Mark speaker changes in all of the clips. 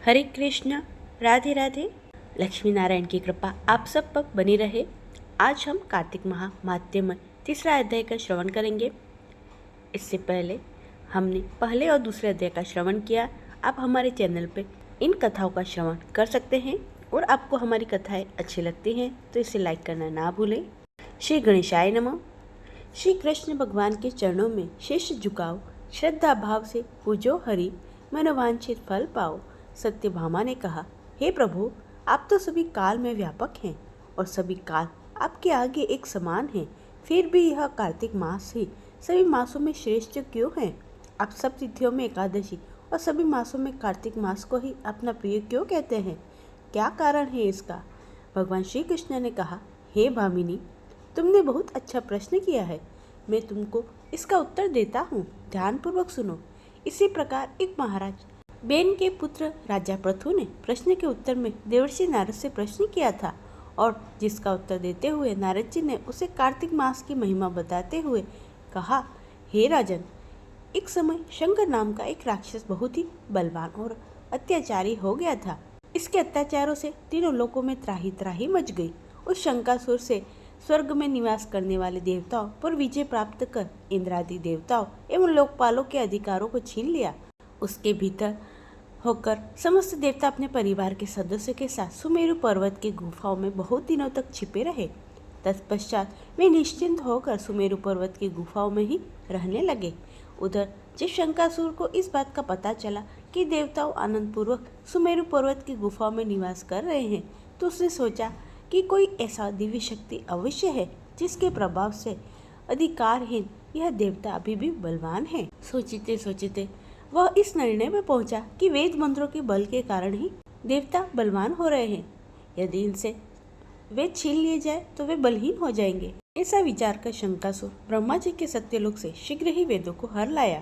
Speaker 1: हरे कृष्ण, राधे राधे। लक्ष्मी नारायण की कृपा आप सब पर बनी रहे। आज हम कार्तिक माह माध्यम तीसरा अध्याय का श्रवण करेंगे। इससे पहले हमने पहले और दूसरे अध्याय का श्रवण किया। आप हमारे चैनल पे इन कथाओं का श्रवण कर सकते हैं और आपको हमारी कथाएं अच्छी लगती हैं तो इसे लाइक करना ना भूलें। श्री गणेशाय नमः। श्री कृष्ण भगवान के चरणों में शीश झुकाओ, श्रद्धा भाव से पूजो हरि, मनोवांछित फल पाओ। सत्यभामा ने कहा, हे प्रभु, आप तो सभी काल में व्यापक हैं और सभी काल आपके आगे एक समान हैं। फिर भी यह कार्तिक मास ही सभी मासों में श्रेष्ठ क्यों है? आप सब तिथियों में एकादशी और सभी मासों में कार्तिक मास को ही अपना प्रिय क्यों कहते हैं? क्या कारण है इसका? भगवान श्री कृष्ण ने कहा, हे भामिनी, तुमने बहुत अच्छा प्रश्न किया है। मैं तुमको इसका उत्तर देता हूँ, ध्यानपूर्वक सुनो। इसी प्रकार एक महाराज बेन के पुत्र राजा पृथु ने प्रश्न के उत्तर में देवर्षि नारद से प्रश्न किया था और जिसका उत्तर देते हुए नारद जी ने उसे कार्तिक मास की महिमा बताते हुए कहा, हे राजन, एक समय शंकर नाम का एक राक्षस बहुत ही बलवान और अत्याचारी हो गया था। इसके अत्याचारों से तीनों लोकों में त्राही त्राही मच गई। उस शंकासुर से स्वर्ग में निवास करने वाले देवताओं पर विजय प्राप्त कर इंद्रादि देवताओं एवं लोकपालों के अधिकारों को छीन लिया। उसके भीतर होकर समस्त देवता अपने परिवार के सदस्यों के साथ सुमेरु पर्वत की गुफाओं में बहुत दिनों तक छिपे रहे। तत्पश्चात वे निश्चिंत होकर सुमेरु पर्वत की गुफाओं में ही रहने लगे। उधर जब शंकासुर को इस बात का पता चला कि देवताओं आनंद पूर्वक सुमेरु पर्वत की गुफाओं में निवास कर रहे हैं, तो उसने सोचा कि कोई ऐसा दिव्य शक्ति अवश्य है जिसके प्रभाव से अधिकारहीन यह देवता अभी भी बलवान है। सोचते सोचते वह इस निर्णय में पहुंचा कि वेद मंत्रों के बल के कारण ही देवता बलवान हो रहे हैं। यदि इनसे वेद छीन लिए जाए तो वे बलहीन हो जाएंगे। ऐसा विचार कर शंकासुर ब्रह्मा जी के सत्यलोक से शीघ्र ही वेदों को हर लाया।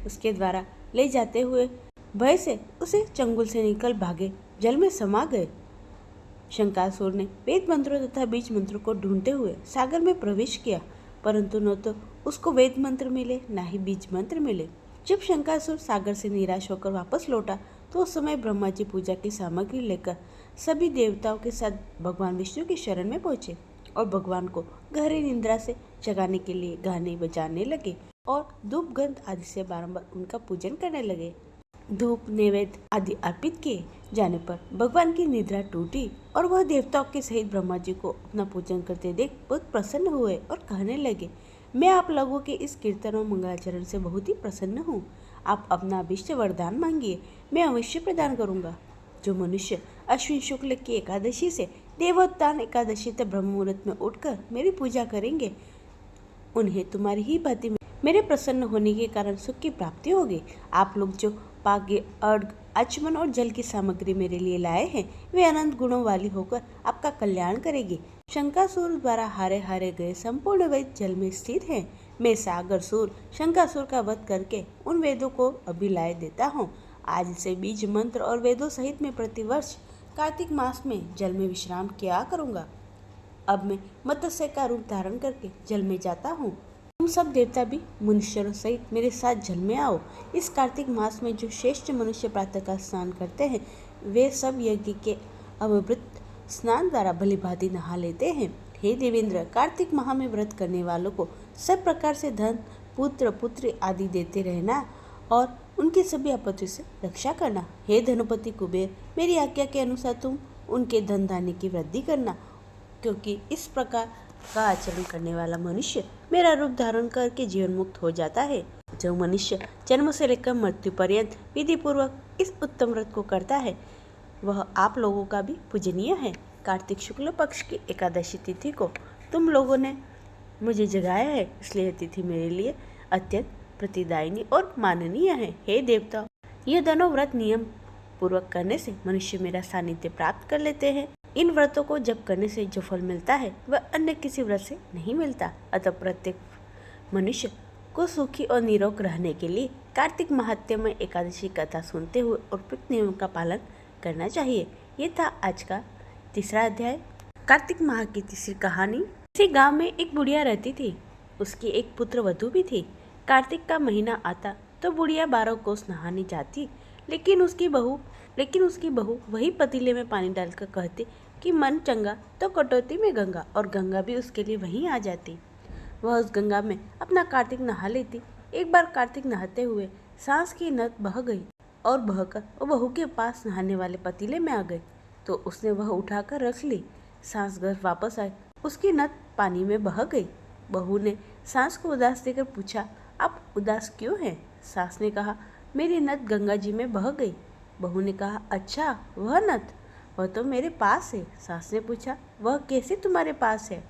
Speaker 1: उसके द्वारा ले जाते हुए भय से उसे चंगुल से निकल भागे जल में समा गए। शंकासुर ने वेद मंत्रों तथा बीज मंत्रों को ढूंढते हुए सागर में प्रवेश किया, परंतु न तो उसको वेद मंत्र मिले न ही बीज मंत्र मिले। जब शंकासुर सागर से निराश होकर वापस लौटा तो उस समय ब्रह्मा जी पूजा की सामग्री लेकर सभी देवताओं के साथ भगवान विष्णु की शरण में पहुंचे और भगवान को गहरी निद्रा से जगाने के लिए गाने बजाने लगे और धूप गंध आदि से बारंबार उनका पूजन करने लगे। धूप नैवेद्य आदि अर्पित किए जाने पर भगवान की निद्रा टूटी और वह देवताओं के सहित ब्रह्मा जी को अपना पूजन करते देख बहुत प्रसन्न हुए और कहने लगे, मैं आप लोगों के इस कीर्तन और मंगलाचरण से बहुत ही प्रसन्न हूँ। आप अपना अभीष्ट वरदान मांगिए, मैं अवश्य प्रदान करूँगा। जो मनुष्य अश्विन शुक्ल की एकादशी से देवोत्थान एकादशी तक ब्रह्म मुहूर्त में उठकर मेरी पूजा करेंगे, उन्हें तुम्हारी ही भांति मेरे प्रसन्न होने के कारण सुख की प्राप्ति होगी। आप लोग जो पाग्य, अर्घ, आचमन और जल की सामग्री मेरे लिए लाए हैं, वे अनंत गुणों वाली होकर आपका कल्याण करेगी। शंकासुर द्वारा हारे हारे गए संपूर्ण वेद जल में स्थित हैं। मैं सागर सुर शंकासुर का वध करके उन वेदों को अभी लाए देता हूँ। आज से बीज मंत्र और वेदों सहित मैं प्रतिवर्ष कार्तिक मास में जल में विश्राम किया करूँगा। अब मैं मत्स्य का रूप धारण करके जल में जाता हूँ। तुम सब देवता भी मनुष्यों सहित मेरे साथ जल में आओ। इस कार्तिक मास में जो श्रेष्ठ मनुष्य प्रातः का स्नान करते हैं, वे सब यज्ञ के अविवृत स्नान द्वारा भली भांति नहा लेते हैं। हे देवेंद्र, कार्तिक माह में व्रत करने वालों को सब प्रकार से धन, पुत्र, पुत्री आदि देते रहना और उनकी सभी आपत्तियों से रक्षा करना। हे धनपति कुबेर, मेरी आज्ञा के अनुसार तुम उनके धन धान्य की वृद्धि करना, क्योंकि इस प्रकार का आचरण करने वाला मनुष्य मेरा रूप धारण करके जीवन मुक्त हो जाता है। जो मनुष्य जन्म से लेकर मृत्यु पर्यंत विधि पूर्वक इस उत्तम व्रत को करता है, वह आप लोगों का भी पूजनीय है। कार्तिक शुक्ल पक्ष की एकादशी तिथि को तुम लोगों ने मुझे जगाया है, इसलिए यह तिथि मेरे लिए अत्यंत प्रतिदायिनी और माननीय है। हे देवता, यह दोनों व्रत नियम पूर्वक करने से मनुष्य मेरा सानिध्य प्राप्त कर लेते हैं। इन व्रतों को जब करने से जो फल मिलता है वह अन्य किसी व्रत से नहीं मिलता। अतः प्रत्येक मनुष्य को सुखी और निरोग रहने के लिए कार्तिक महात्म्य में एकादशी कथा सुनते हुए उपयुक्त नियमों का पालन करना चाहिए। ये था आज का तीसरा अध्याय। कार्तिक माह की तीसरी कहानी। किसी गांव में एक बुढ़िया रहती थी। उसकी एक पुत्र वधू भी थी। कार्तिक का महीना आता तो बुढ़िया 12 कोस नहाने जाती, लेकिन उसकी बहू लेकिन उसकी बहू वही पतीले में पानी डालकर कहती कि मन चंगा तो कटौती में गंगा, और गंगा भी उसके लिए वहीं आ जाती। वह उस गंगा में अपना कार्तिक नहा लेती। एक बार कार्तिक नहाते हुए सांस की नद बह गई और बहकर वो बहू के पास नहाने वाले पतीले में आ गई, तो उसने वह उठाकर रख ली। सांस घर वापस आई, उसकी नद पानी में बह गई। बहू ने सांस को उदास देकर पूछा, आप उदास क्यों हैं? सांस ने कहा, मेरी नद गंगा जी में बह गई। बहू ने कहा, अच्छा वह नद? वह तो मेरे पास है। सांस ने पूछा, वह कैसे तुम्हारे पास है?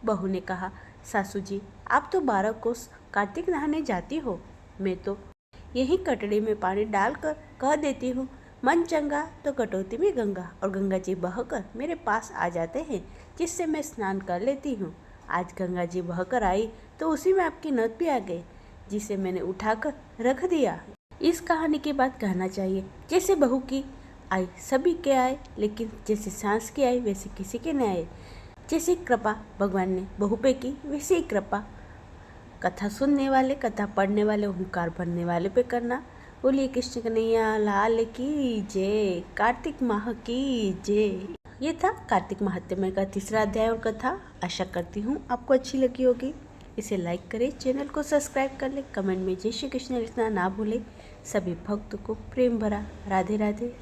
Speaker 1: बहू ने कहा, सासू जी आप तो 12 कोस कार्तिक नहाने जाती हो, मैं तो यही कटड़ी में पानी डालकर कह देती हूँ मन चंगा तो कटौती में गंगा, और गंगा जी बहकर मेरे पास आ जाते हैं, जिससे मैं स्नान कर लेती हूँ। आज गंगा जी बहकर आई तो उसी में आपकी नद भी आ गई, जिसे मैंने उठाकर रख दिया। इस कहानी के बाद कहना चाहिए, जैसे बहू की आई सभी के आए, लेकिन जैसे सांस की आई वैसे किसी के न आए। जैसी कृपा भगवान ने बहू पे की, वैसे ही कृपा कथा सुनने वाले, कथा पढ़ने वाले, ओंकार भरने वाले पे करना। बोलिए कृष्ण कन्हैया लाल की जय, कार्तिक माह की जय। ये था कार्तिक महात्म्य का 3रा अध्याय और कथा। आशा करती हूँ आपको अच्छी लगी होगी। इसे लाइक करें, चैनल को सब्सक्राइब कर लें, कमेंट में जय श्री कृष्ण लिखना ना भूलें। सभी भक्तों को प्रेम भरा राधे राधे।